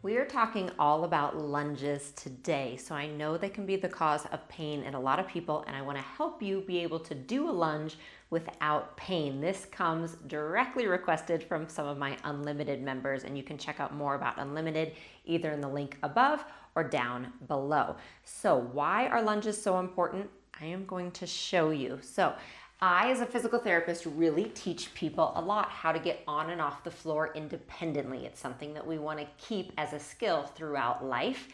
We are talking all about lunges today, so I know they can be the cause of pain in a lot of people, and I want to help you be able to do a lunge without pain. This comes directly requested from some of my Unlimited members, and you can check out more about Unlimited either in the link above or down below. So why are lunges so important? I am going to show you. So I, as a physical therapist, really teach people a lot how to get on and off the floor independently. It's something that we want to keep as a skill throughout life.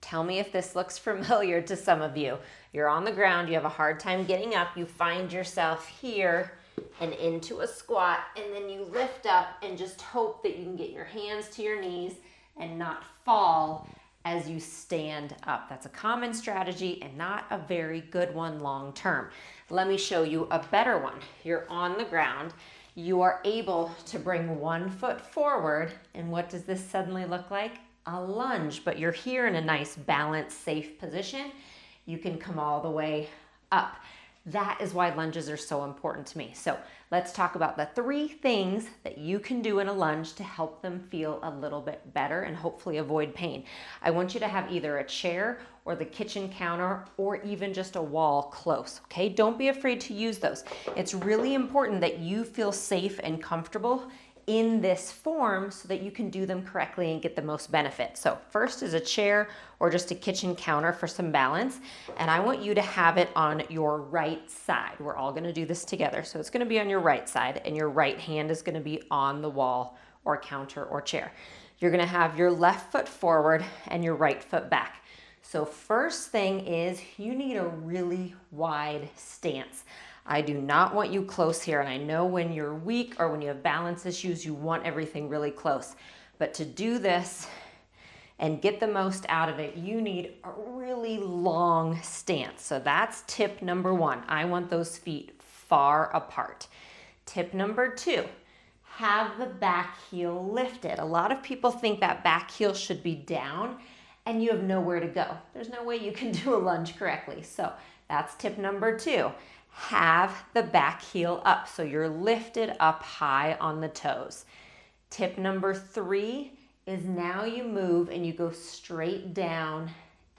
Tell me if this looks familiar to some of you. You're on the ground, you have a hard time getting up, you find yourself here and into a squat, and then you lift up and just hope that you can get your hands to your knees and not fall as you stand up. That's a common strategy and not a very good one long term. Let me show you a better one. You're on the ground. You are able to bring one foot forward, and what does this suddenly look like? A lunge, but you're here in a nice balanced, safe position. You can come all the way up. That is why lunges are so important to me. So let's talk about the 3 things that you can do in a lunge to help them feel a little bit better and hopefully avoid pain. I want you to have either a chair or the kitchen counter or even just a wall close, okay? Don't be afraid to use those. It's really important that you feel safe and comfortable in this form so that you can do them correctly and get the most benefit. So first is a chair or just a kitchen counter for some balance. And I want you to have it on your right side. We're all gonna do this together. So it's gonna be on your right side and your right hand is gonna be on the wall or counter or chair. You're gonna have your left foot forward and your right foot back. So first thing is you need a really wide stance. I do not want you close here, and I know when you're weak or when you have balance issues, you want everything really close. But to do this and get the most out of it, you need a really long stance. So that's tip number 1. I want those feet far apart. Tip number 2, have the back heel lifted. A lot of people think that back heel should be down and you have nowhere to go. There's no way you can do a lunge correctly. So that's tip number 2. Have the back heel up, so you're lifted up high on the toes. Tip number 3 is now you move and you go straight down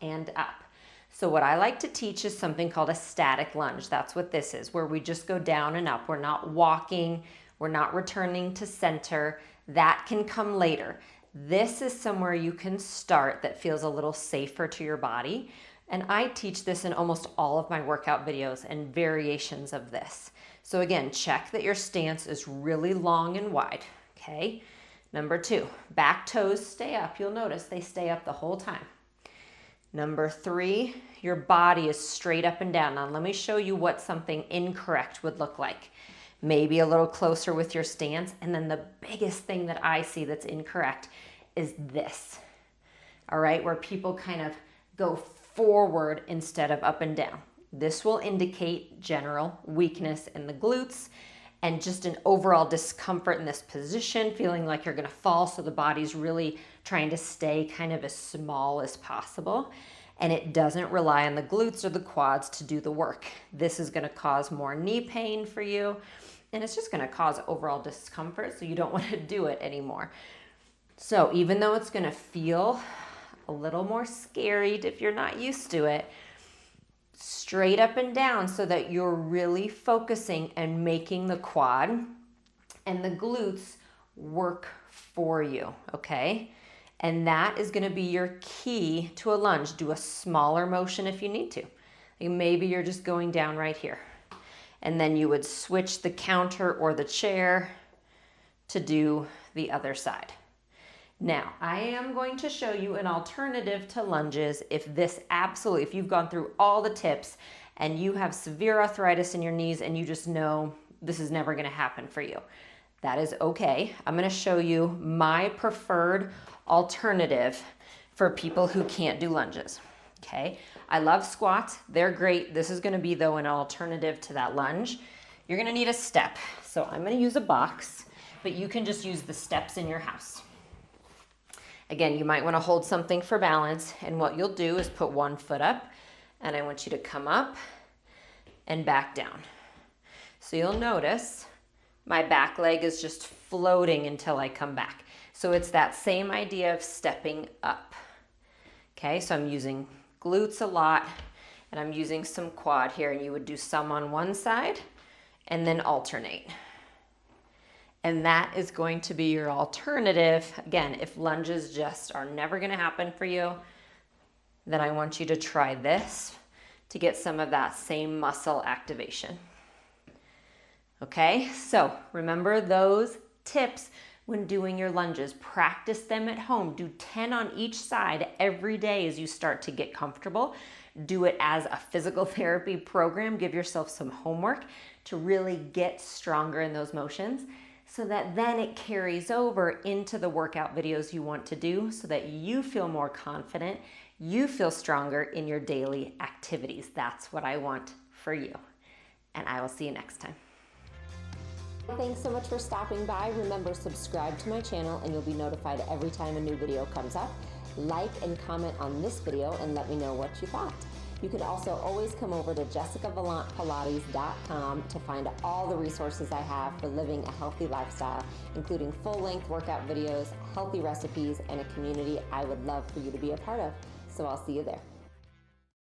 and up. So what I like to teach is something called a static lunge. That's what this is, where we just go down and up. We're not walking, we're not returning to center. That can come later. This is somewhere you can start that feels a little safer to your body. And I teach this in almost all of my workout videos and variations of this. So again, check that your stance is really long and wide, okay? Number 2, back toes stay up. You'll notice they stay up the whole time. Number 3, your body is straight up and down. Now let me show you what something incorrect would look like. Maybe a little closer with your stance. And then the biggest thing that I see that's incorrect is this, all right? Where people kind of go forward instead of up and down. This will indicate general weakness in the glutes and just an overall discomfort in this position, feeling like you're gonna fall, so the body's really trying to stay kind of as small as possible, and it doesn't rely on the glutes or the quads to do the work. This is gonna cause more knee pain for you, and it's just gonna cause overall discomfort, so you don't wanna do it anymore. So even though it's gonna feel a little more scary if you're not used to it, straight up and down so that you're really focusing and making the quad and the glutes work for you, okay? And that is gonna be your key to a lunge. Do a smaller motion if you need to. Maybe you're just going down right here. And then you would switch the counter or the chair to do the other side. Now, I am going to show you an alternative to lunges if you've gone through all the tips and you have severe arthritis in your knees and you just know this is never gonna happen for you. That is okay. I'm gonna show you my preferred alternative for people who can't do lunges, okay? I love squats, they're great. This is gonna be though an alternative to that lunge. You're gonna need a step. So I'm gonna use a box, but you can just use the steps in your house. Again, you might want to hold something for balance, and what you'll do is put one foot up, and I want you to come up and back down. So you'll notice my back leg is just floating until I come back. So it's that same idea of stepping up. Okay, so I'm using glutes a lot, and I'm using some quad here, and you would do some on one side and then alternate. And that is going to be your alternative. Again, if lunges just are never going to happen for you, then I want you to try this to get some of that same muscle activation. Okay, so remember those tips when doing your lunges. Practice them at home. Do 10 on each side every day as you start to get comfortable. Do it as a physical therapy program. Give yourself some homework to really get stronger in those motions, so that then it carries over into the workout videos you want to do, so that you feel more confident, you feel stronger in your daily activities. That's what I want for you. And I will see you next time. Thanks so much for stopping by. Remember, subscribe to my channel and you'll be notified every time a new video comes up. Like and comment on this video and let me know what you thought. You can also always come over to jessicavalantpilates.com to find all the resources I have for living a healthy lifestyle, including full-length workout videos, healthy recipes, and a community I would love for you to be a part of. So I'll see you there.